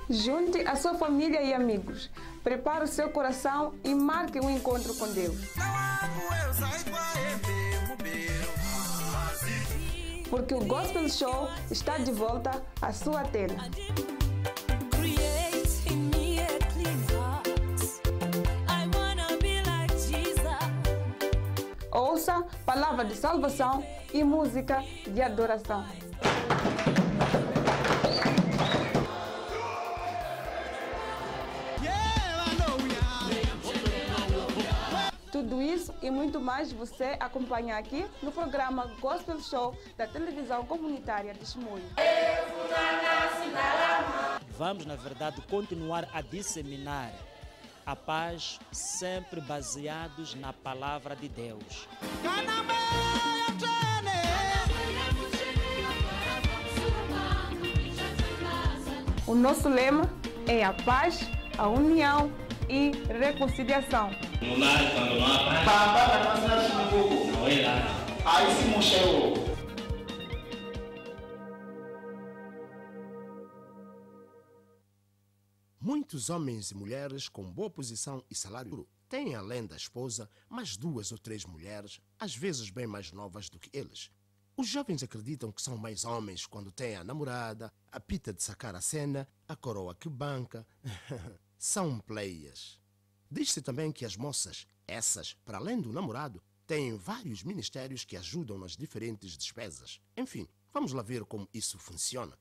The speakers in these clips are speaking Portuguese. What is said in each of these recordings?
Junte a sua família e amigos. Prepare o seu coração e marque um encontro com Deus. Porque o Gospel Show está de volta à sua tela. Ouça palavra de salvação e música de adoração. Tudo isso e muito mais você acompanha aqui no programa Gospel Show da televisão comunitária de Chimoio. Vamos, na verdade, continuar a disseminar a paz, sempre baseados na palavra de Deus. O nosso lema é a paz, a união e reconciliação. No lar, quando não há paz, não é lá. Aí se mostrou. Muitos homens e mulheres com boa posição e salário têm, além da esposa, mais 2 ou 3 mulheres, às vezes bem mais novas do que eles. Os jovens acreditam que são mais homens quando têm a namorada, a pita de sacar a cena, a coroa que banca. São pleias. Diz-se também que as moças, essas, para além do namorado, têm vários ministérios que ajudam nas diferentes despesas. Enfim, vamos lá ver como isso funciona.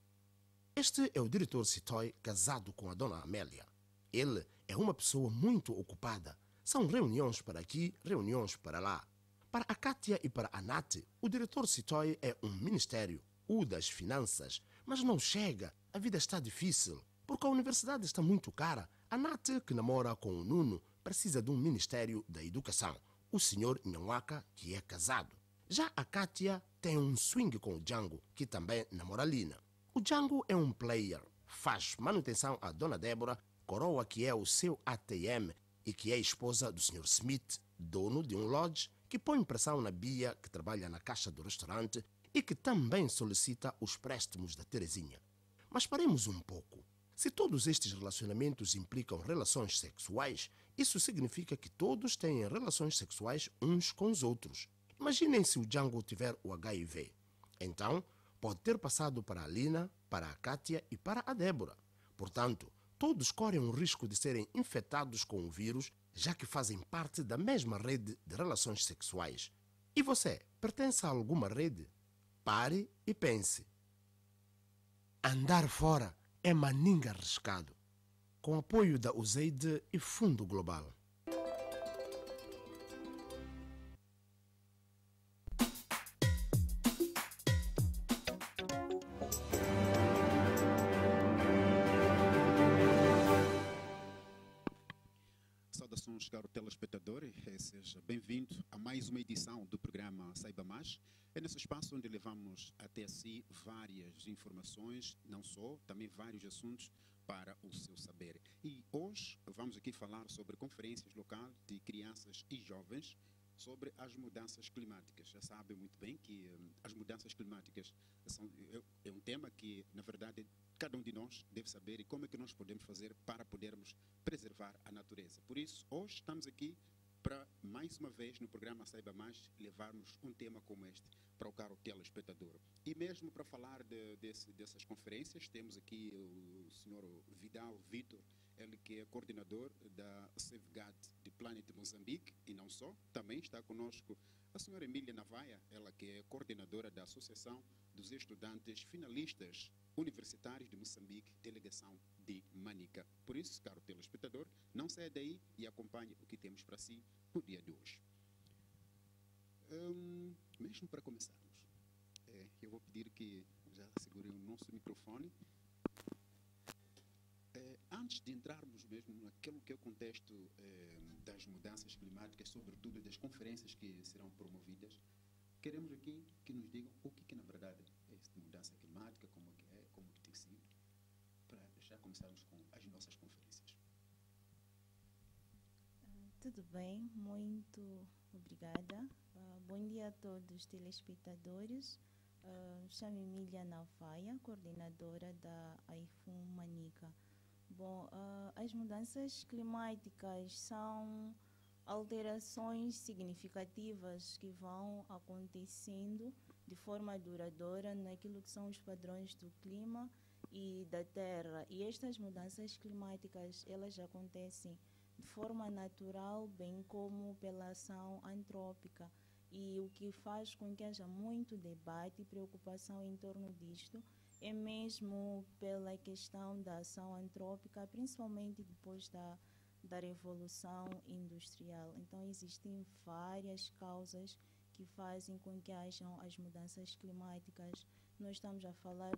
Este é o diretor Sitoy, casado com a dona Amélia. Ele é uma pessoa muito ocupada. São reuniões para aqui, reuniões para lá. Para a Kátia e para a Nath, o diretor Sitoy é um ministério, o das finanças. Mas não chega, a vida está difícil, porque a universidade está muito cara. A Nath, que namora com o Nuno, precisa de um ministério da educação. O senhor Nhanwaka, que é casado. Já a Kátia tem um swing com o Django, que também namora a Lina. O Django é um player, faz manutenção à dona Débora, coroa que é o seu ATM e que é esposa do Sr. Smith, dono de um lodge, que põe pressão na Bia, que trabalha na caixa do restaurante e que também solicita os préstimos da Terezinha. Mas paremos um pouco. Se todos estes relacionamentos implicam relações sexuais, isso significa que todos têm relações sexuais uns com os outros. Imaginem se o Django tiver o HIV. Então, pode ter passado para a Lina, para a Kátia e para a Débora. Portanto, todos correm o risco de serem infectados com o vírus, já que fazem parte da mesma rede de relações sexuais. E você, pertence a alguma rede? Pare e pense. Andar fora é maninga arriscado. Com apoio da USAID e Fundo Global. Saudações, caro telespectador, seja bem-vindo a mais uma edição do programa Saiba Mais. É nesse espaço onde levamos até si várias informações, não só, também vários assuntos para o seu saber. E hoje vamos aqui falar sobre conferências locais de crianças e jovens sobre as mudanças climáticas. Já sabem muito bem que as mudanças climáticas é um tema que, na verdade, cada um de nós deve saber e como é que nós podemos fazer para podermos preservar a natureza. Por isso, hoje estamos aqui para, mais uma vez, no programa Saiba Mais, levarmos um tema como este para o caro telespectador. E mesmo para falar dessas conferências, temos aqui o senhor Vidal Vitor, ele que é coordenador da Safeguard de Planet Moçambique, e não só, também está conosco a senhora Emília Navaia, ela que é coordenadora da Associação dos Estudantes Finalistas Universitários de Moçambique, delegação de Manica. Por isso, caro telespectador, não saia daí e acompanhe o que temos para si no dia de hoje. Mesmo para começarmos, eu vou pedir que já segurem o nosso microfone. Antes de entrarmos mesmo naquilo que é o contexto das mudanças climáticas, sobretudo das conferências que serão promovidas, queremos aqui que nos digam o que na verdade é esta mudança climática, como que tem sido, para já começarmos com as nossas conferências. Tudo bem, muito obrigada. Bom dia a todos os telespectadores. Chamo-me Emília Navaia, coordenadora da AIFUM Manica. Bom, as mudanças climáticas são alterações significativas que vão acontecendo de forma duradoura naquilo que são os padrões do clima e da terra. E estas mudanças climáticas, elas acontecem de forma natural, bem como pela ação antrópica. E o que faz com que haja muito debate e preocupação em torno disto é mesmo pela questão da ação antrópica, principalmente depois da Revolução Industrial. Então, existem várias causas que fazem com que hajam as mudanças climáticas. Nós estamos a falar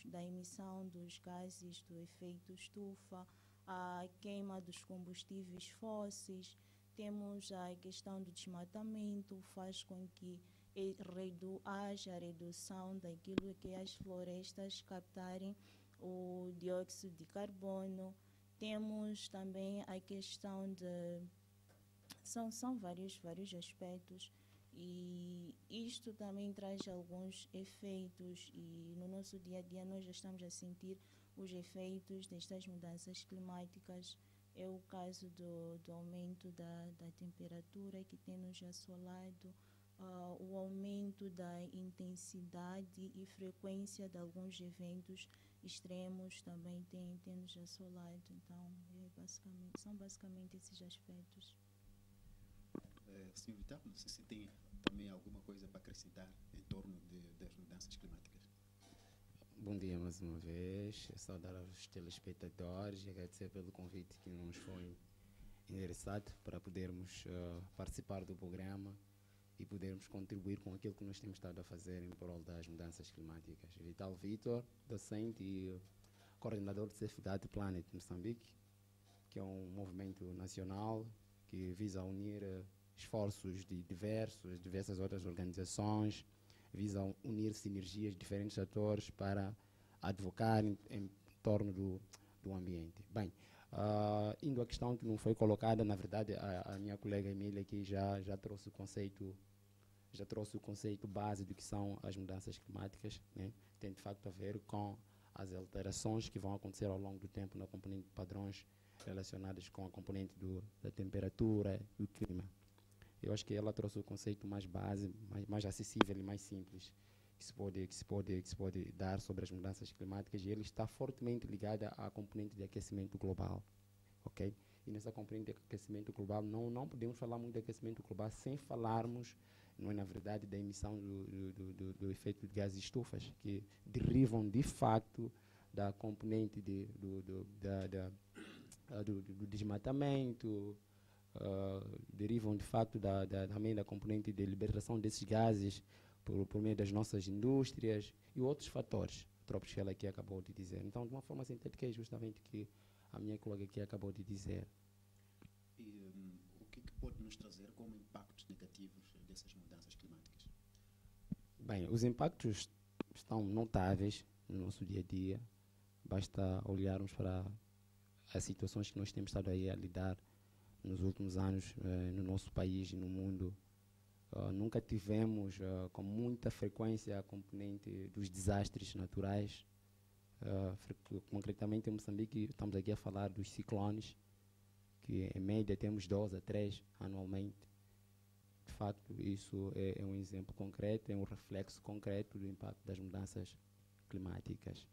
da emissão dos gases do efeito estufa, a queima dos combustíveis fósseis, temos a questão do desmatamento, faz com que haja redução daquilo que as florestas captarem o dióxido de carbono. Temos também a questão de... São vários aspectos e isto também traz alguns efeitos e no nosso dia a dia nós já estamos a sentir os efeitos destas mudanças climáticas. É o caso do aumento da temperatura que tem nos assolado, o aumento da intensidade e frequência de alguns eventos extremos também tem nos assolado. Então, são basicamente esses aspectos. Senhor Vital, não sei se tem também alguma coisa para acrescentar em torno das mudanças climáticas. Bom dia mais uma vez, saudar aos telespectadores e agradecer pelo convite que nos foi endereçado para podermos participar do programa e podermos contribuir com aquilo que nós temos estado a fazer em prol das mudanças climáticas. Vital Vitor, docente e coordenador do Safety Planet Moçambique, que é um movimento nacional que visa unir esforços de diversas outras organizações, visam unir sinergias de diferentes atores para advocar em torno do ambiente. Bem, indo à questão que não foi colocada, na verdade, a minha colega Emília aqui já trouxe o conceito base do que são as mudanças climáticas, né? Tem de facto a ver com as alterações que vão acontecer ao longo do tempo na componente de padrões relacionados com a componente da temperatura e o clima. Eu acho que ela trouxe o conceito mais base, mais acessível e mais simples que se pode dar sobre as mudanças climáticas, e ele está fortemente ligado à componente de aquecimento global, ok? E nessa componente de aquecimento global não podemos falar muito de aquecimento global sem falarmos, não é, na verdade, da emissão do efeito de gases estufas, que derivam de facto da componente do desmatamento, derivam de facto também da componente de liberação desses gases por meio das nossas indústrias e outros fatores próprios que ela aqui acabou de dizer. Então, de uma forma sintética, é justamente o que a minha colega aqui acabou de dizer. E o que pode nos trazer como impactos negativos dessas mudanças climáticas? Bem, os impactos estão notáveis no nosso dia a dia. Basta olharmos para as situações que nós temos estado aí a lidar nos últimos anos no nosso país e no mundo. Nunca tivemos com muita frequência a componente dos desastres naturais. Concretamente em Moçambique estamos aqui a falar dos ciclones, que em média temos 2 a 3 anualmente. De facto, isso é um exemplo concreto, é um reflexo concreto do impacto das mudanças climáticas.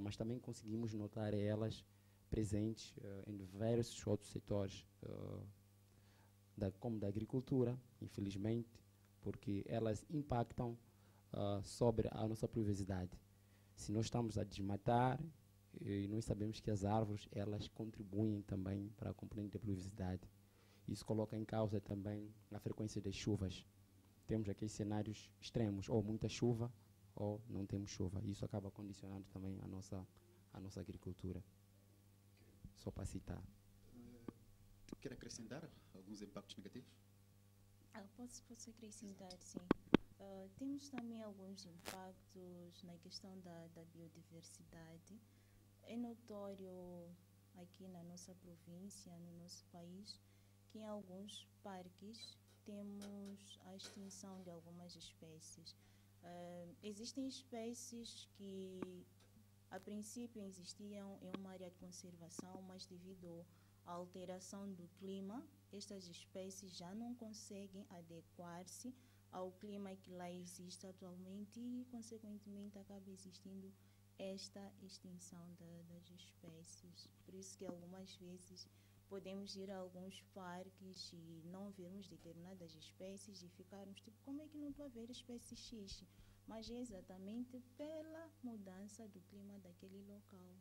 Mas também conseguimos notar elas presentes em diversos outros setores, como da agricultura, infelizmente, porque elas impactam sobre a nossa pluviosidade. Se nós estamos a desmatar, e nós sabemos que as árvores elas contribuem também para a componente da pluviosidade. Isso coloca em causa também a frequência das chuvas. Temos aqui cenários extremos, ou muita chuva, ou não temos chuva. Isso acaba condicionando também a nossa agricultura. Só para citar. Quer acrescentar alguns impactos negativos? Posso acrescentar, sim. Temos também alguns impactos na questão da biodiversidade. É notório aqui na nossa província, no nosso país, que em alguns parques temos a extinção de algumas espécies. Existem espécies que a princípio existiam em uma área de conservação, mas devido à alteração do clima, estas espécies já não conseguem adequar-se ao clima que lá existe atualmente e, consequentemente, acaba existindo esta extinção das espécies. Por isso que algumas vezes podemos ir a alguns parques e não vermos determinadas espécies e ficarmos tipo, como é que não estou a ver a espécie X? Mas é exatamente pela mudança do clima daquele local.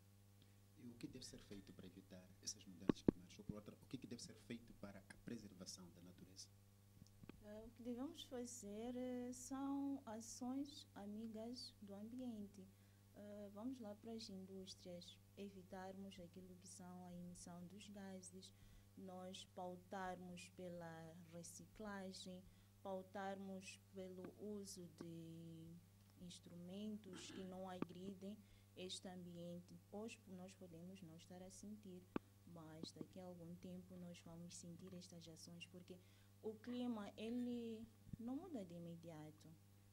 E o que deve ser feito para evitar essas mudanças climáticas? Ou por outra, o que deve ser feito para a preservação da natureza? O que devemos fazer são ações amigas do ambiente. Vamos lá para as indústrias, evitarmos aquilo que são a emissão dos gases, nós pautarmos pela reciclagem, pautarmos pelo uso de instrumentos que não agridem este ambiente. Hoje nós podemos não estar a sentir, mas daqui a algum tempo nós vamos sentir estas ações, porque o clima, ele não muda de imediato.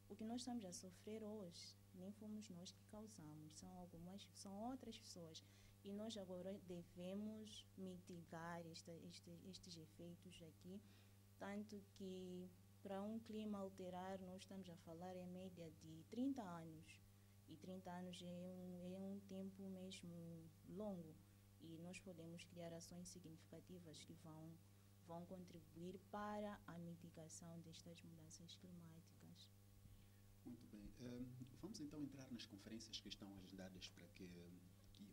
O que nós estamos a sofrer hoje, nem fomos nós que causamos, são outras pessoas. E nós agora devemos mitigar estes efeitos aqui, tanto que para um clima alterar, nós estamos a falar em média de 30 anos. E 30 anos é um tempo mesmo longo. E nós podemos criar ações significativas que vão contribuir para a mitigação destas mudanças climáticas. Muito bem. Vamos então entrar nas conferências que estão agendadas para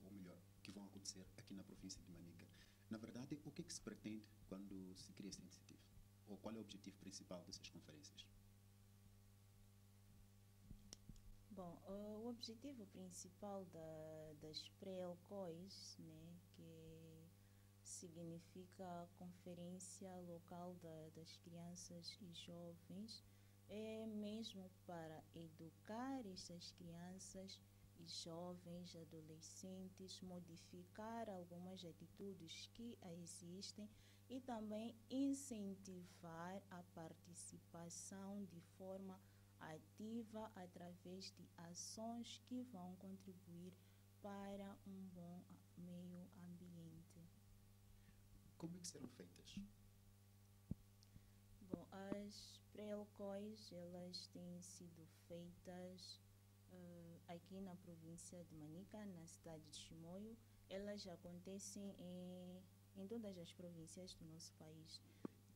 ou melhor, que vão acontecer aqui na província de Manica. Na verdade, o que se pretende quando se cria esta iniciativa? Ou qual é o objetivo principal dessas conferências? Bom, o objetivo principal das pré-LCOIs, né, que significa Conferência Local das Crianças e Jovens, é mesmo para educar estas crianças e jovens, adolescentes, modificar algumas atitudes que existem e também incentivar a participação de forma ativa através de ações que vão contribuir para um bom meio ambiente. Como é que serão feitas? Bom, as pré-LCOIs, elas têm sido feitas aqui na província de Manica, na cidade de Chimoio. Elas acontecem em todas as províncias do nosso país.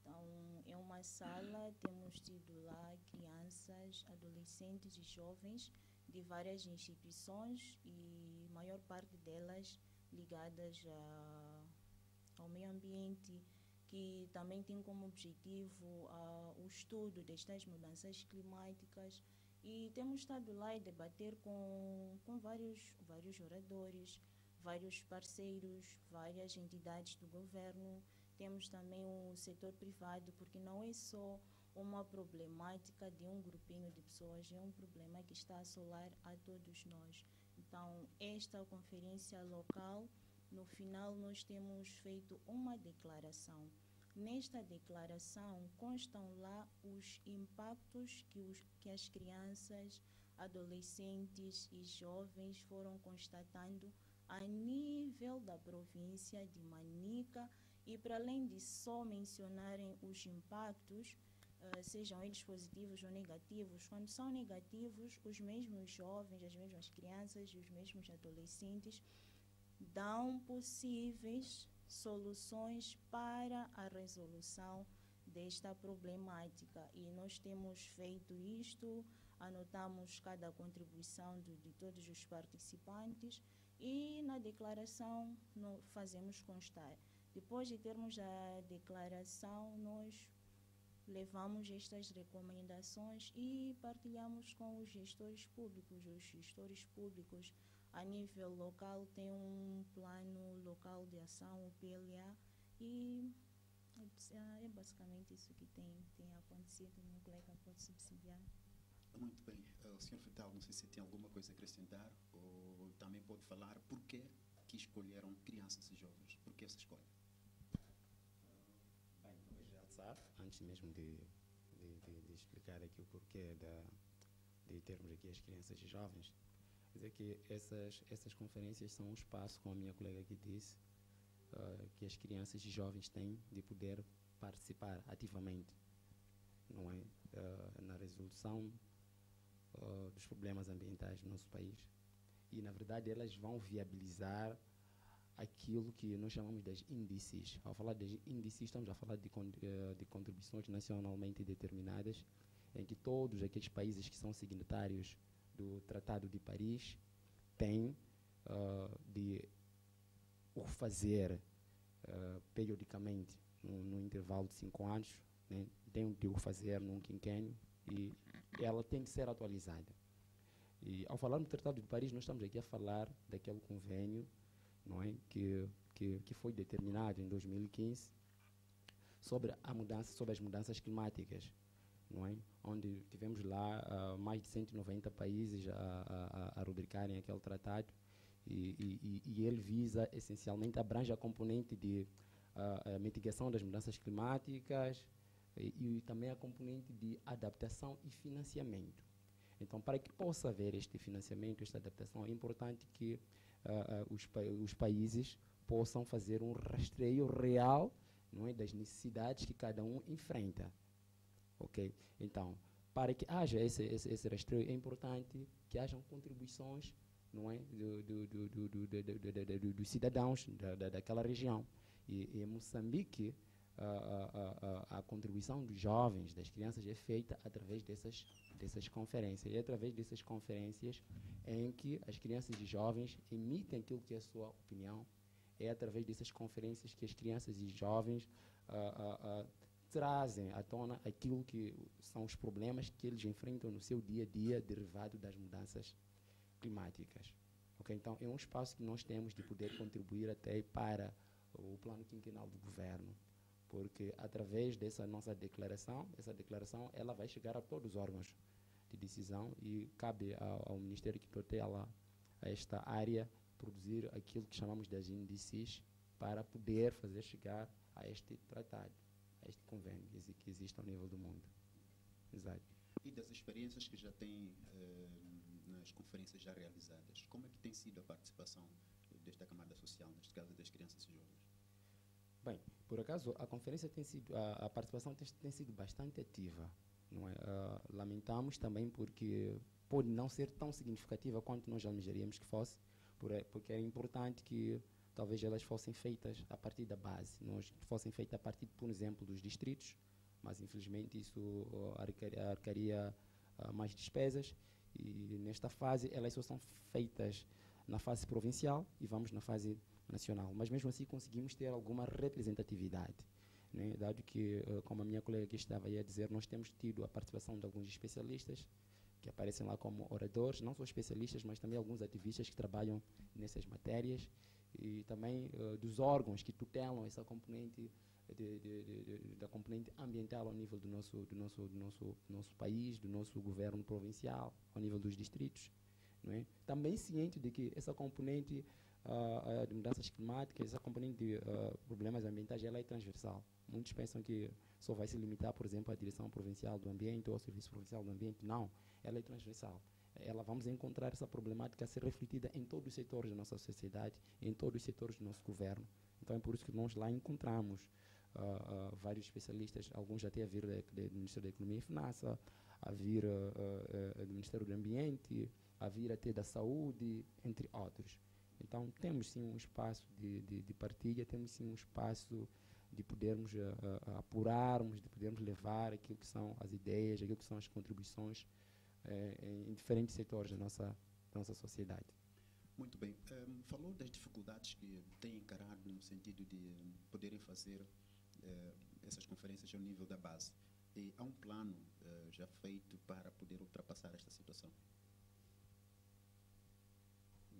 Então, é uma sala, temos tido lá crianças, adolescentes e jovens de várias instituições e a maior parte delas ligadas ao meio ambiente, que também tem como objetivo o estudo destas mudanças climáticas. E temos estado lá e debater com vários oradores, vários parceiros, várias entidades do governo. Temos também o setor privado, porque não é só uma problemática de um grupinho de pessoas, é um problema que está a assolar a todos nós. Então, esta conferência local, no final, nós temos feito uma declaração. Nesta declaração constam lá os impactos que as crianças, adolescentes e jovens foram constatando a nível da província de Manica. E para além de só mencionarem os impactos, sejam eles positivos ou negativos, quando são negativos, os mesmos jovens, as mesmas crianças e os mesmos adolescentes dão possíveis soluções para a resolução desta problemática. E nós temos feito isto, anotamos cada contribuição de todos os participantes e na declaração fazemos constar. Depois de termos a declaração, nós levamos estas recomendações e partilhamos com os gestores públicos. Os gestores públicos a nível local têm um plano local de ação, o PLA, e é basicamente isso que tem acontecido. Meu colega pode subsidiar. Muito bem. O Sr. Vital, não sei se tem alguma coisa a acrescentar ou também pode falar por que escolheram crianças e jovens. Por que essa escolha? Bem, começar, antes mesmo de explicar aqui o porquê de termos aqui as crianças e jovens, dizer que essas conferências são um espaço, como a minha colega aqui disse, que as crianças e jovens têm de poder participar ativamente, não é, na resolução dos problemas ambientais do nosso país. E, na verdade, elas vão viabilizar aquilo que nós chamamos das índices. Ao falar das índices, estamos a falar de contribuições nacionalmente determinadas, em que todos aqueles países que são signatários do Tratado de Paris têm de o fazer periodicamente, no intervalo de 5 anos, né, tem de o fazer num quinquênio, e ela tem de ser atualizada. E ao falar no Tratado de Paris, nós estamos aqui a falar daquele convênio, não é, que foi determinado em 2015 sobre as mudanças climáticas, não é, onde tivemos lá mais de 190 países a rubricarem aquele tratado, e ele visa, essencialmente, abrange a componente de mitigação das mudanças climáticas e também a componente de adaptação e financiamento. Então, para que possa haver este financiamento, esta adaptação, é importante que os países possam fazer um rastreio real, não é, das necessidades que cada um enfrenta. Okay? Então, para que haja esse rastreio, é importante que hajam contribuições, não é, dos cidadãos daquela região. E em Moçambique, a contribuição dos jovens, das crianças, é feita através dessas conferências. E é através dessas conferências em que as crianças e jovens emitem aquilo que é a sua opinião. É através dessas conferências que as crianças e jovens trazem à tona aquilo que são os problemas que eles enfrentam no seu dia a dia derivado das mudanças climáticas. Okay? Então, é um espaço que nós temos de poder contribuir até para o plano quinquenal do governo, porque através dessa nossa declaração, ela vai chegar a todos os órgãos de decisão e cabe ao Ministério que tutela esta área produzir aquilo que chamamos das índices para poder fazer chegar a este tratado, a este convênio que existe ao nível do mundo. Exato. E das experiências que já tem nas conferências já realizadas, como é que tem sido a participação desta camada social, neste caso das crianças e jovens? Bem, por acaso, a conferência a participação tem sido bastante ativa. Não é? Lamentamos também porque pode não ser tão significativa quanto nós almejaríamos que fosse, porque é importante que talvez elas fossem feitas a partir da base, fossem feitas a partir, por exemplo, dos distritos, mas infelizmente isso arcaria mais despesas, e nesta fase elas só são feitas na fase provincial e vamos na fase nacional, mas mesmo assim conseguimos ter alguma representatividade, né? Dado que, como a minha colega aqui estava aí a dizer, nós temos tido a participação de alguns especialistas que aparecem lá como oradores, não só especialistas, mas também alguns ativistas que trabalham nessas matérias, e também dos órgãos que tutelam essa componente da componente ambiental ao nível do nosso país, do nosso governo provincial, ao nível dos distritos, não é? Também ciente de que essa componente de mudanças climáticas, essa componente de problemas ambientais, ela é transversal. Muitos pensam que só vai se limitar, por exemplo, à Direção Provincial do Ambiente ou ao Serviço Provincial do Ambiente. Não, ela é transversal. Vamos encontrar essa problemática a ser refletida em todos os setores da nossa sociedade, em todos os setores do nosso governo. Então é por isso que nós lá encontramos vários especialistas, alguns até a vir do Ministério da Economia e Finanças, a vir do Ministério do Ambiente, a vir até da Saúde, entre outros. Então, temos sim um espaço de partilha, temos sim um espaço de podermos apurarmos, de podermos levar aquilo que são as ideias, aquilo que são as contribuições em diferentes setores da nossa sociedade. Muito bem. Falou das dificuldades que têm encarado no sentido de poderem fazer essas conferências ao nível da base. E há um plano já feito para poder ultrapassar esta situação?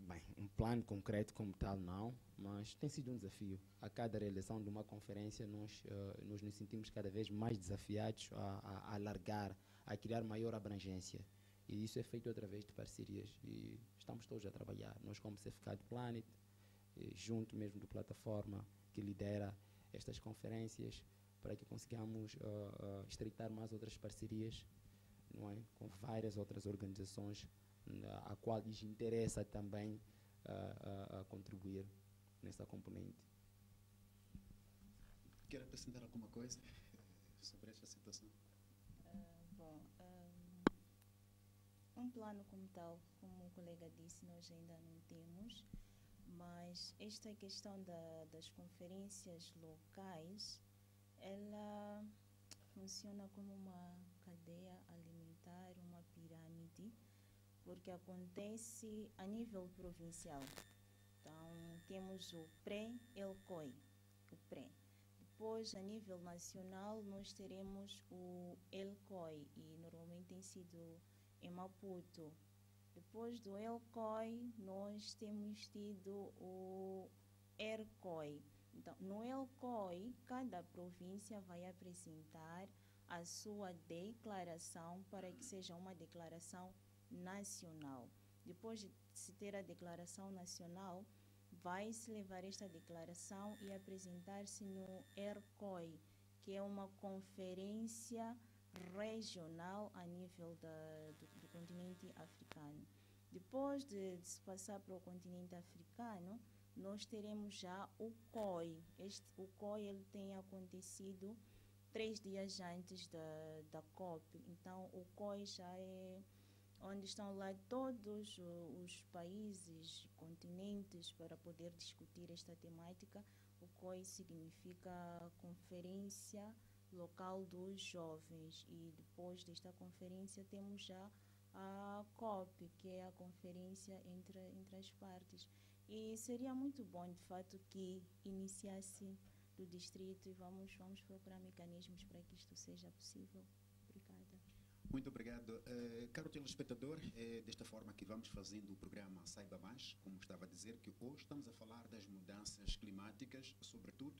Bem, um plano concreto como tal não, mas tem sido um desafio. A cada realização de uma conferência nós nos sentimos cada vez mais desafiados a alargar, a criar maior abrangência. E isso é feito através de parcerias e estamos todos a trabalhar. Nós, como Certificado Planet, junto mesmo da plataforma que lidera estas conferências, para que consigamos estreitar mais outras parcerias, não é? Com várias outras organizações a qual lhes interessa também contribuir nessa componente. Quer acrescentar alguma coisa sobre esta situação? Um plano como tal, como o colega disse, nós ainda não temos, mas esta questão das conferências locais, ela funciona como uma cadeia alimentar, uma pirâmide, porque acontece a nível provincial. Então, temos o pré-ELCOI, o pré. Depois, a nível nacional, nós teremos o ELCOI, e normalmente tem sido em Maputo. Depois do ELCOI, nós temos tido o ERCOI. Então, no ELCOI, cada província vai apresentar a sua declaração para que seja uma declaração nacional. Depois de se ter a declaração nacional, vai-se levar esta declaração e apresentar-se no ERCOI, que é uma conferência regional a nível do continente africano. Depois de se passar para o continente africano, nós teremos já o COI. O COI ele tem acontecido 3 dias antes da COP. Então, o COI já é onde estão lá todos os países, continentes, para poder discutir esta temática. O COI significa Conferência Local dos Jovens. E depois desta conferência temos já a COP, que é a conferência entre as partes. E seria muito bom, de fato, que iniciasse do distrito, e vamos procurar mecanismos para que isto seja possível. Obrigada. Muito obrigado. Caro telespectador, é desta forma que vamos fazendo o programa Saiba Mais, como estava a dizer, que hoje estamos a falar das mudanças climáticas, sobretudo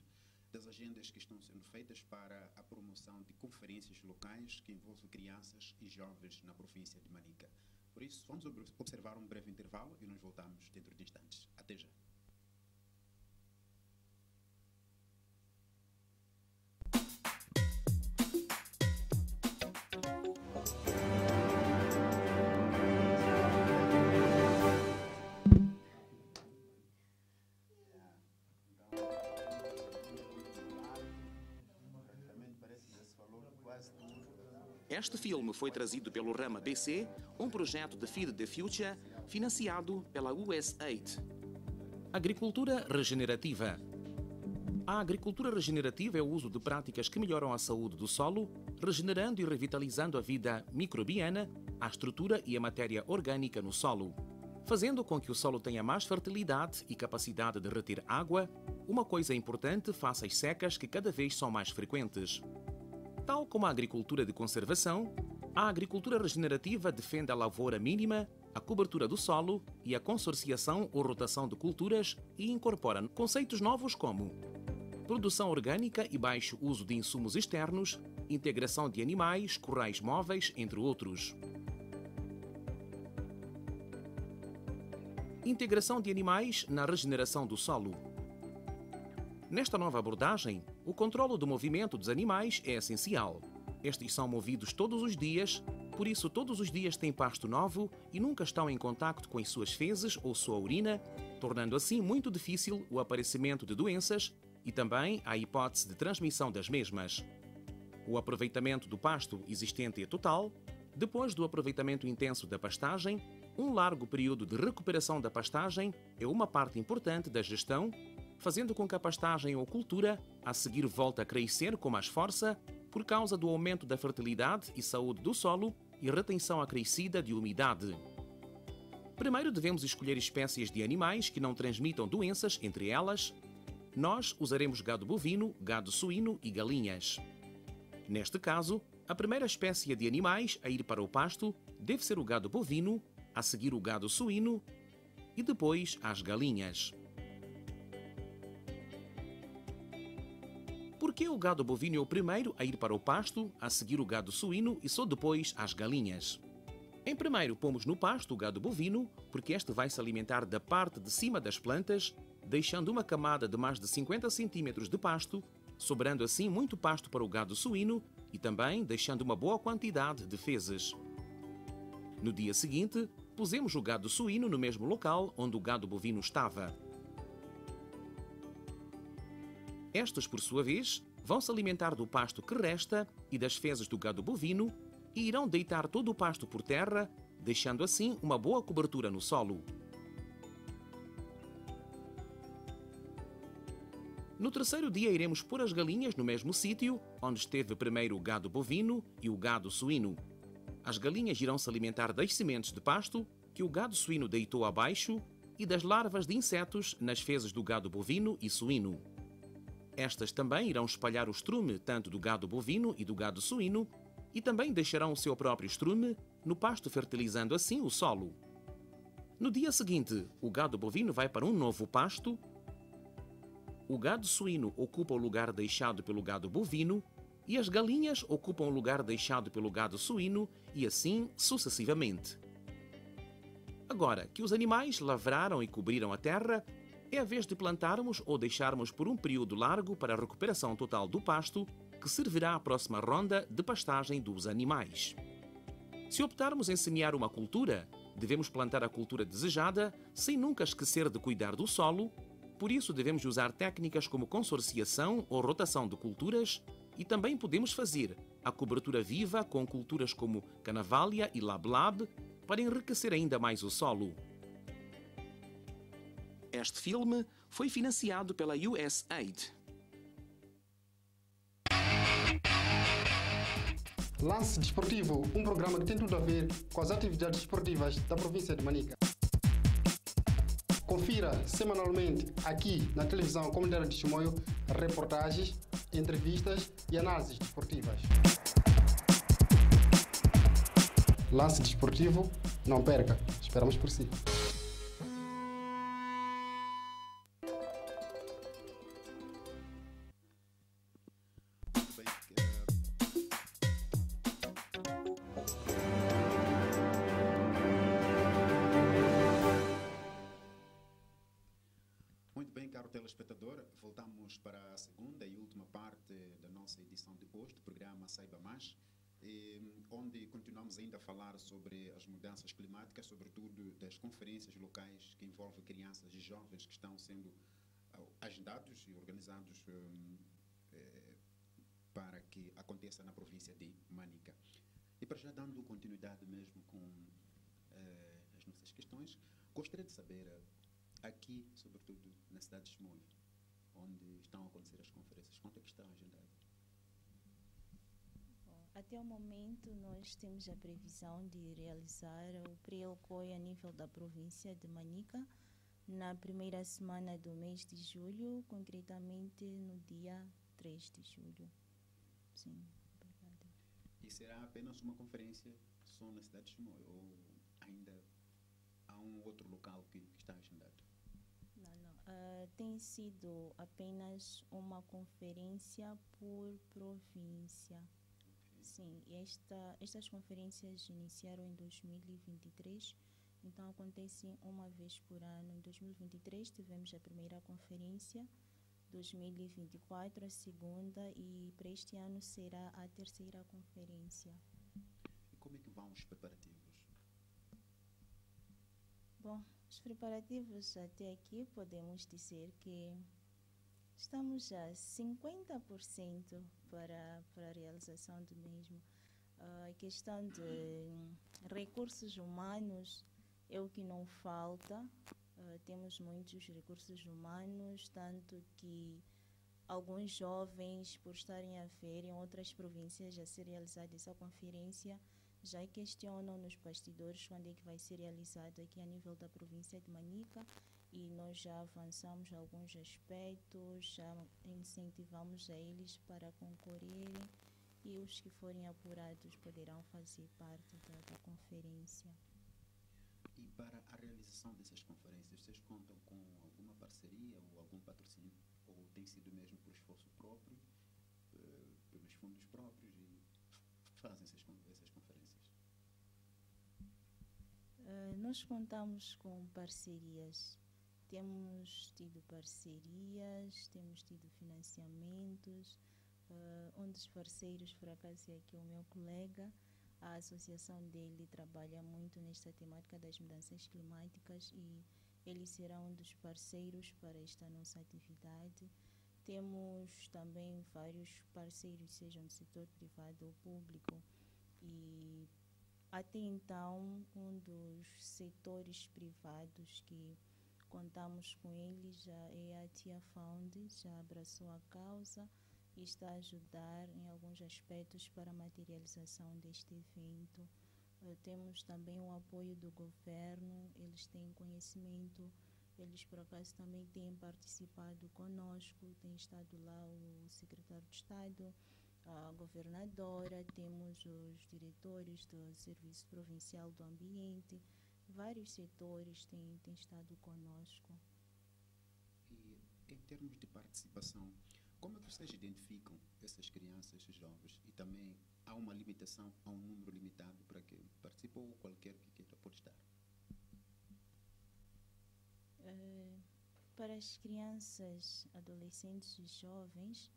das agendas que estão sendo feitas para a promoção de conferências locais que envolvem crianças e jovens na província de Manica. Por isso, vamos observar um breve intervalo e nós voltamos dentro de instantes. Até já. Este filme foi trazido pelo Rama BC, um projeto de Feed the Future, financiado pela USAID. Agricultura regenerativa. A agricultura regenerativa é o uso de práticas que melhoram a saúde do solo, regenerando e revitalizando a vida microbiana, a estrutura e a matéria orgânica no solo, fazendo com que o solo tenha mais fertilidade e capacidade de reter água, uma coisa importante face às secas que cada vez são mais frequentes. Tal como a agricultura de conservação, a agricultura regenerativa defende a lavoura mínima, a cobertura do solo e a consorciação ou rotação de culturas e incorpora conceitos novos como produção orgânica e baixo uso de insumos externos, integração de animais, currais móveis, entre outros. Integração de animais na regeneração do solo. Nesta nova abordagem, o controlo do movimento dos animais é essencial. Estes são movidos todos os dias, por isso todos os dias têm pasto novo e nunca estão em contacto com as suas fezes ou sua urina, tornando assim muito difícil o aparecimento de doenças e também a hipótese de transmissão das mesmas. O aproveitamento do pasto existente é total. Depois do aproveitamento intenso da pastagem, um largo período de recuperação da pastagem é uma parte importante da gestão, fazendo com que a pastagem ou cultura a seguir volte a crescer com mais força por causa do aumento da fertilidade e saúde do solo e retenção acrescida de umidade. Primeiro devemos escolher espécies de animais que não transmitam doenças entre elas. Nós usaremos gado bovino, gado suíno e galinhas. Neste caso, a primeira espécie de animais a ir para o pasto deve ser o gado bovino, a seguir o gado suíno e depois as galinhas. Por que o gado bovino é o primeiro a ir para o pasto, a seguir o gado suíno e só depois as galinhas? Em primeiro, pomos no pasto o gado bovino, porque este vai se alimentar da parte de cima das plantas, deixando uma camada de mais de 50 cm de pasto, sobrando assim muito pasto para o gado suíno e também deixando uma boa quantidade de fezes. No dia seguinte, pusemos o gado suíno no mesmo local onde o gado bovino estava. Estes, por sua vez, vão se alimentar do pasto que resta e das fezes do gado bovino e irão deitar todo o pasto por terra, deixando assim uma boa cobertura no solo. No terceiro dia iremos pôr as galinhas no mesmo sítio onde esteve primeiro o gado bovino e o gado suíno. As galinhas irão se alimentar das sementes de pasto que o gado suíno deitou abaixo e das larvas de insetos nas fezes do gado bovino e suíno. Estas também irão espalhar o estrume tanto do gado bovino e do gado suíno e também deixarão o seu próprio estrume no pasto, fertilizando assim o solo. No dia seguinte, o gado bovino vai para um novo pasto, o gado suíno ocupa o lugar deixado pelo gado bovino e as galinhas ocupam o lugar deixado pelo gado suíno e assim sucessivamente. Agora que os animais lavraram e cobriram a terra, é a vez de plantarmos ou deixarmos por um período largo para a recuperação total do pasto, que servirá à próxima ronda de pastagem dos animais. Se optarmos em semear uma cultura, devemos plantar a cultura desejada, sem nunca esquecer de cuidar do solo. Por isso, devemos usar técnicas como consorciação ou rotação de culturas e também podemos fazer a cobertura viva com culturas como canavália e lab-lab para enriquecer ainda mais o solo. Este filme foi financiado pela USAID. Lance Desportivo, um programa que tem tudo a ver com as atividades esportivas da província de Manica. Confira semanalmente aqui na televisão comunitária de Chimoio reportagens, entrevistas e análises desportivas. Lance Desportivo, não perca, esperamos por si. Telespectador, voltamos para a segunda e última parte da nossa edição de hoje do programa Saiba Mais, onde continuamos ainda a falar sobre as mudanças climáticas, sobretudo das conferências locais que envolvem crianças e jovens que estão sendo agendados e organizados para que aconteça na província de Manica. E para já dando continuidade mesmo com as nossas questões, gostaria de saber aqui, sobretudo na cidade de Chimoio, onde estão a acontecer as conferências, quanto é que está agendado? Até o momento, nós temos a previsão de realizar o pré-OCOI a nível da província de Manica na primeira semana do mês de julho, concretamente no dia 3 de julho. Sim, obrigada. E será apenas uma conferência só na cidade de Chimoio ou ainda há um outro local que está agendado? Tem sido apenas uma conferência por província. Sim, estas conferências iniciaram em 2023, então acontecem uma vez por ano. Em 2023 tivemos a primeira conferência, 2024 a segunda e para este ano será a terceira conferência. E como é que vão os preparativos? Bom, os preparativos até aqui podemos dizer que estamos a 50% para a realização do mesmo. A questão de recursos humanos é o que não falta. Temos muitos recursos humanos, tanto que alguns jovens, por estarem a ver em outras províncias a ser realizada essa conferência, já questionam nos bastidores quando é que vai ser realizado aqui a nível da província de Manica e nós já avançamos alguns aspectos, já incentivamos a eles para concorrerem e os que forem apurados poderão fazer parte da conferência. E para a realização dessas conferências, vocês contam com alguma parceria ou algum patrocínio ou tem sido mesmo por esforço próprio, pelos fundos próprios e fazem essas conferências? Nós contamos com parcerias. Temos tido parcerias, temos tido financiamentos. Um dos parceiros, por acaso, é aqui o meu colega. A associação dele trabalha muito nesta temática das mudanças climáticas e ele será um dos parceiros para esta nossa atividade. Temos também vários parceiros, sejam do setor privado ou público, e até então um dos setores privados que contamos com ele já é a Tia Found, já abraçou a causa e está a ajudar em alguns aspectos para a materialização deste evento. Temos também o apoio do governo, eles têm conhecimento, eles por acaso também têm participado conosco, tem estado lá o secretário de Estado, a governadora, temos os diretores do Serviço Provincial do Ambiente, vários setores têm estado conosco. E em termos de participação, como é que vocês identificam essas crianças jovens? E também há uma limitação, há um número limitado para que participe ou qualquer que queira pode estar? Para as crianças, adolescentes e jovens,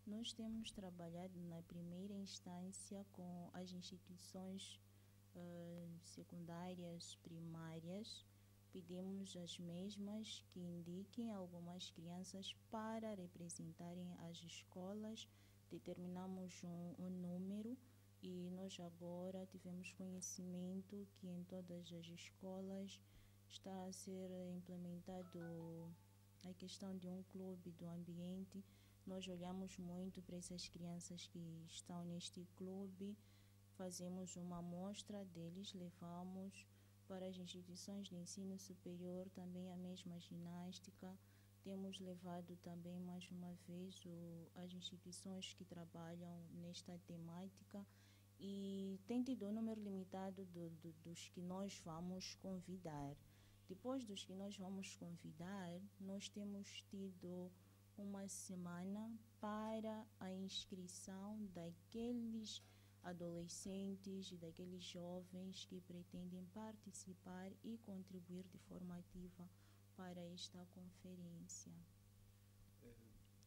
nós temos trabalhado na primeira instância com as instituições secundárias, primárias. Pedimos às mesmas que indiquem algumas crianças para representarem as escolas. Determinamos um número e nós agora tivemos conhecimento que em todas as escolas está a ser implementado a questão de um clube do ambiente. Nós olhamos muito para essas crianças que estão neste clube, fazemos uma amostra deles, levamos para as instituições de ensino superior também a mesma ginástica. Temos levado também, mais uma vez, as instituições que trabalham nesta temática e tem tido um número limitado dos que nós vamos convidar. Depois dos que nós vamos convidar, nós temos tido uma semana para a inscrição daqueles adolescentes e daqueles jovens que pretendem participar e contribuir de forma ativa para esta conferência.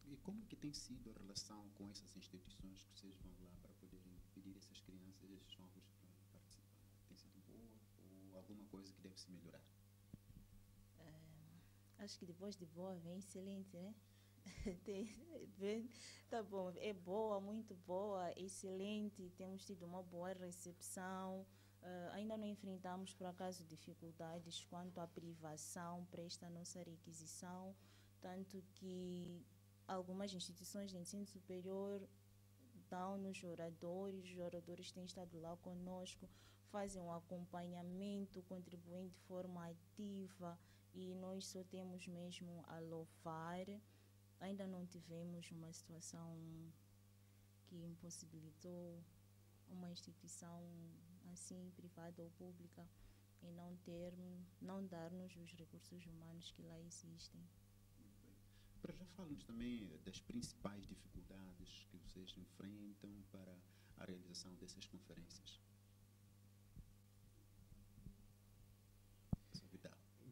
E como que tem sido a relação com essas instituições que vocês vão lá para poderem pedir essas crianças, esses jovens para participar? Tem sido boa ou alguma coisa que deve se melhorar? Acho que depois de boa vem excelente, né? Tá bom, é boa, muito boa, excelente, temos tido uma boa recepção. Ainda não enfrentamos, por acaso, dificuldades quanto à privação para esta nossa requisição, tanto que algumas instituições de ensino superior dão-nos oradores, os oradores têm estado lá conosco, fazem um acompanhamento, contribuem de forma ativa e nós só temos mesmo a louvar. Ainda não tivemos uma situação que impossibilitou uma instituição assim, privada ou pública, em não dar-nos os recursos humanos que lá existem. Para já falarmos também das principais dificuldades que vocês enfrentam para a realização dessas conferências.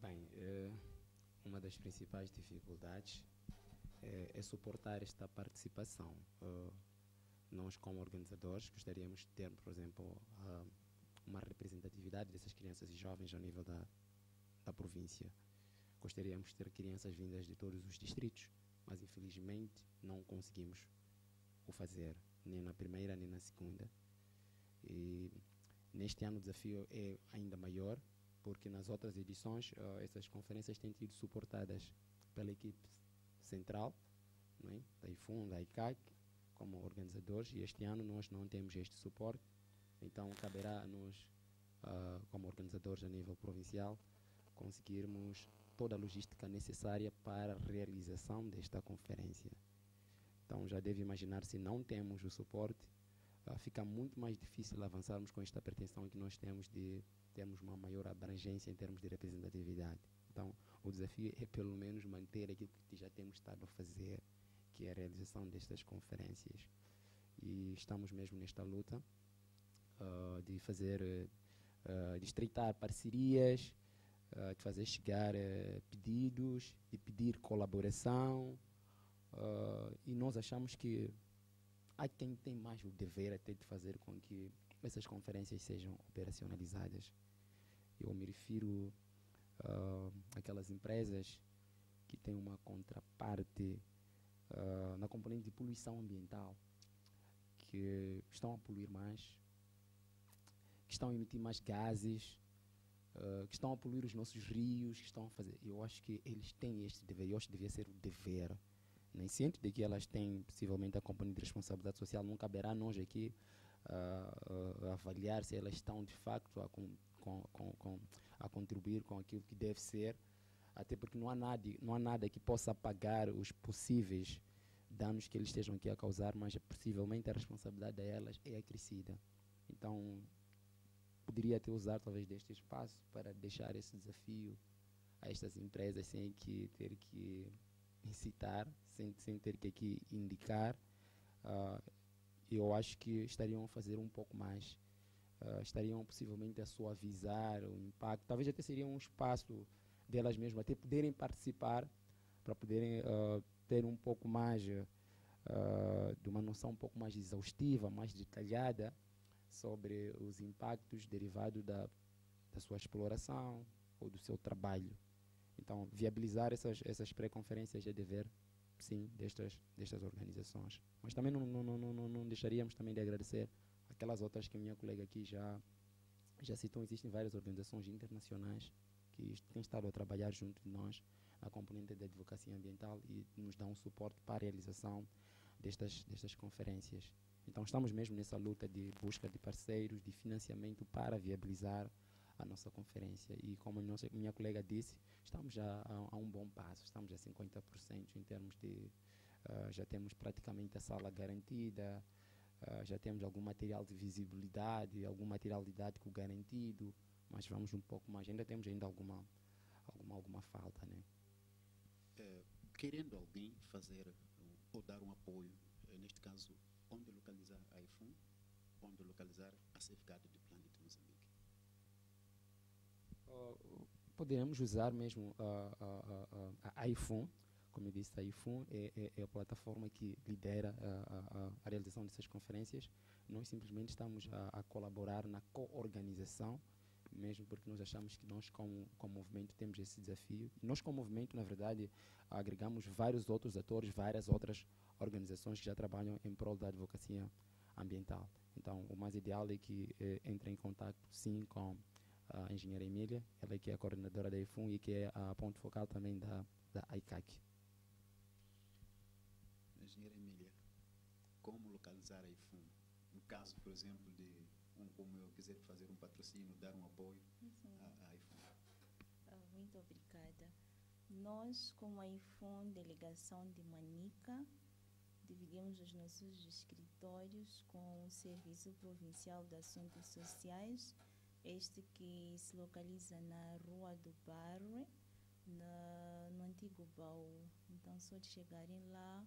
Bem, uma das principais dificuldades é suportar esta participação. Nós, como organizadores, gostaríamos de ter, por exemplo, uma representatividade dessas crianças e jovens ao nível da província. Gostaríamos de ter crianças vindas de todos os distritos, mas infelizmente não conseguimos o fazer, nem na primeira nem na segunda. E neste ano o desafio é ainda maior, porque nas outras edições essas conferências têm sido suportadas pela equipe central, não é? Da IFUN, da ICAC, como organizadores, e este ano nós não temos este suporte, então caberá a nós, como organizadores a nível provincial, conseguirmos toda a logística necessária para a realização desta conferência. Então já deve imaginar, se não temos o suporte, fica muito mais difícil avançarmos com esta pretensão que nós temos de termos uma maior abrangência em termos de representatividade. Então, o desafio é pelo menos manter aquilo que já temos estado a fazer, que é a realização destas conferências. E estamos mesmo nesta luta de fazer, de estreitar parcerias, de fazer chegar pedidos, de pedir colaboração, e nós achamos que há quem tem mais o dever até de fazer com que essas conferências sejam operacionalizadas. Eu me refiro àquelas empresas que têm uma contraparte na componente de poluição ambiental, que estão a poluir mais, que estão a emitir mais gases, que estão a poluir os nossos rios, que estão a fazer. Eu acho que eles têm este dever, e eu acho que devia ser o dever. Nem ciente de que elas têm possivelmente a componente de responsabilidade social, não caberá a nós aqui avaliar se elas estão de facto a contribuir com aquilo que deve ser, até porque não há nada que possa apagar os possíveis danos que eles estejam aqui a causar, mas possivelmente a responsabilidade delas é acrescida. Então, poderia até usar talvez deste espaço para deixar esse desafio a estas empresas sem que ter que incitar, sem ter que aqui indicar. Eu acho que estariam a fazer um pouco mais, estariam possivelmente a suavizar o impacto, talvez até seria um espaço delas mesmas até poderem participar, para poderem ter um pouco mais de uma noção um pouco mais exaustiva, mais detalhada sobre os impactos derivados da sua exploração ou do seu trabalho. Então, viabilizar essas pré-conferências é dever, sim, destas organizações. Mas também não deixaríamos também de agradecer aquelas outras que a minha colega aqui já citou. Existem várias organizações internacionais que têm estado a trabalhar junto de nós na componente da advocacia ambiental e nos dão um suporte para a realização destas conferências. Então, estamos mesmo nessa luta de busca de parceiros, de financiamento para viabilizar a nossa conferência. E como a minha colega disse, estamos já a um bom passo, estamos a 50% em termos de... já temos praticamente a sala garantida, já temos algum material de visibilidade, algum material didático garantido, mas vamos um pouco mais, temos alguma falta, né? Querendo alguém fazer ou dar um apoio, neste caso, onde localizar a IFUM, onde localizar a Safeguard do Planet Moçambique? Podemos usar mesmo a IFUM. Como eu disse, a IFUM é a plataforma que lidera a realização dessas conferências. Nós simplesmente estamos a colaborar na co-organização, mesmo porque nós achamos que nós, como movimento, temos esse desafio. E nós, como movimento, na verdade, agregamos vários outros atores, várias outras organizações que já trabalham em prol da advocacia ambiental. Então, o mais ideal é que entre em contato, sim, com a engenheira Emília, ela que é a coordenadora da IFUM e que é a ponto focal também da ICAC. Engenheira Emília, como localizar a IFUM? No caso, por exemplo, de como eu quiser fazer um patrocínio, dar um apoio à IFUM. Muito obrigada. Nós, como a IFUM, delegação de Manica, dividimos os nossos escritórios com o Serviço Provincial de Assuntos Sociais, este que se localiza na Rua do Barre, no antigo baú. Então, só de chegarem lá,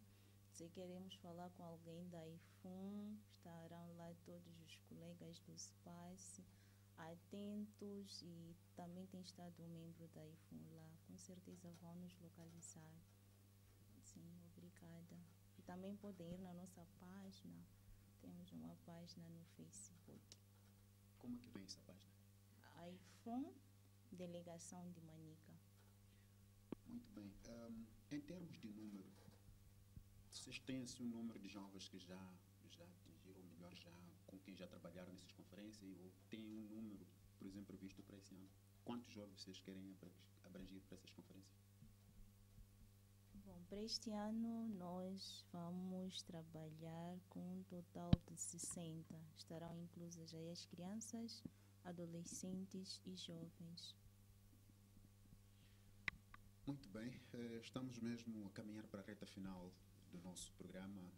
se queremos falar com alguém da IFUM, estarão lá todos os colegas do espaço atentos, e também tem estado um membro da IFUM lá. Com certeza vão nos localizar. Sim, obrigada. E também podem ir na nossa página. Temos uma página no Facebook. Como é que vem essa página? A IFUM, Delegação de Manica. Muito bem. Em termos de número, vocês têm assim, um número de jovens que já atingiram, ou melhor, com quem já trabalharam nessas conferências, ou tem um número, por exemplo, previsto para esse ano? Quantos jovens vocês querem abranger para essas conferências? Bom, para este ano nós vamos trabalhar com um total de 60. Estarão inclusas aí as crianças, adolescentes e jovens. Muito bem, estamos mesmo a caminhar para a reta final do nosso programa,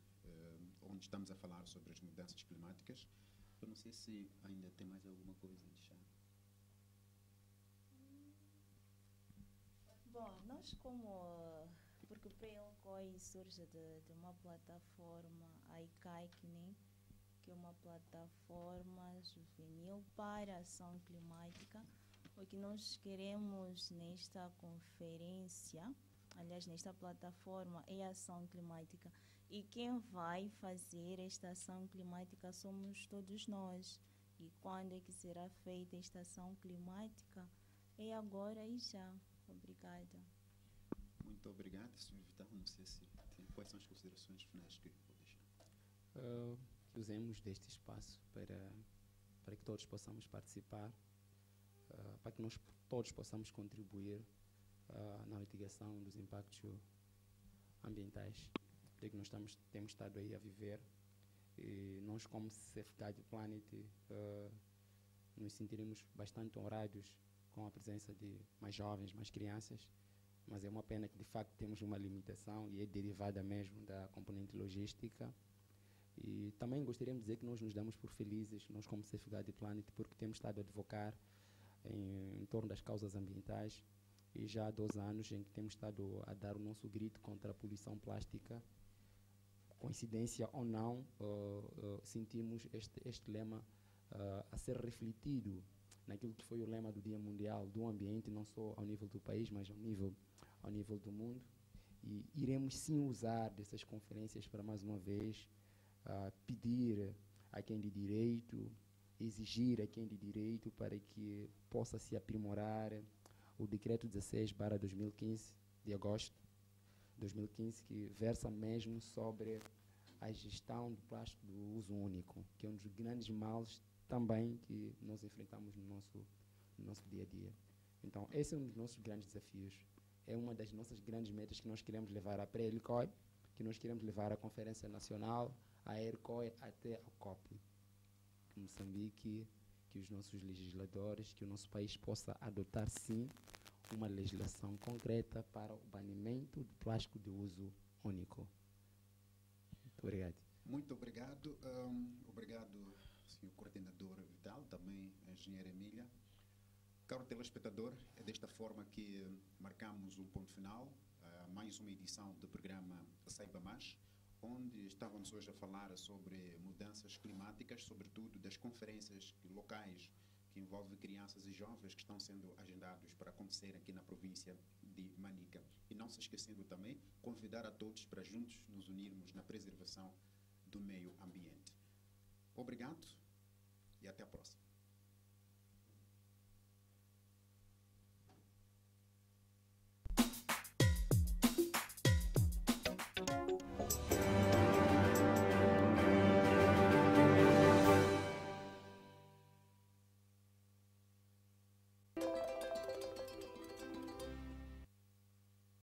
onde estamos a falar sobre as mudanças climáticas. Eu não sei se ainda tem mais alguma coisa a deixar. Bom, nós porque o PLCOI surge de uma plataforma, a ICAIC, né, que é uma plataforma juvenil para a ação climática, O que nós queremos nesta conferência, aliás, nesta plataforma, é a ação climática. E quem vai fazer esta ação climática somos todos nós. E quando é que será feita esta ação climática? É agora e já. Obrigada. Muito obrigado, Sr. Vital. Não sei se quais são as considerações finais que vou deixar. Que usemos deste espaço para que todos possamos participar, para que nós todos possamos contribuir na mitigação dos impactos ambientais que nós temos estado aí a viver. E nós, como Safeguard Planet, nos sentiremos bastante honrados com a presença de mais jovens, mais crianças, mas é uma pena que de facto temos uma limitação e é derivada mesmo da componente logística. E também gostaríamos de dizer que nós nos damos por felizes, nós como Safeguard Planet, porque temos estado a advocar em torno das causas ambientais e já há 2 anos em que temos estado a dar o nosso grito contra a poluição plástica. Coincidência ou não, sentimos este lema a ser refletido naquilo que foi o lema do Dia Mundial do Ambiente, não só ao nível do país, mas ao nível do mundo. E iremos sim usar dessas conferências para, mais uma vez, pedir a quem de direito, exigir a quem de direito para que possa se aprimorar o Decreto 16/2015, de agosto de 2015, que versa mesmo sobre a gestão do plástico do uso único, que é um dos grandes males também que nós enfrentamos no nosso dia a dia. Então, esse é um dos nossos grandes desafios. É uma das nossas grandes metas que nós queremos levar à pré-ELCOI, que nós queremos levar à Conferência Nacional, à ERCOI, até ao COP. Moçambique, que os nossos legisladores, que o nosso país possa adotar, sim, uma legislação concreta para o banimento do plástico de uso único. Muito obrigado. Muito obrigado. Obrigado, Sr. Coordenador Vital, também a Engenheira Emília. Caro telespectador, é desta forma que marcamos um ponto final a mais uma edição do programa Saiba Mais, onde estávamos hoje a falar sobre mudanças climáticas, sobretudo das conferências locais que envolvem crianças e jovens que estão sendo agendados para acontecer aqui na província de Manica. E não se esquecendo também, convidar a todos para juntos nos unirmos na preservação do meio ambiente. Obrigado e até a próxima.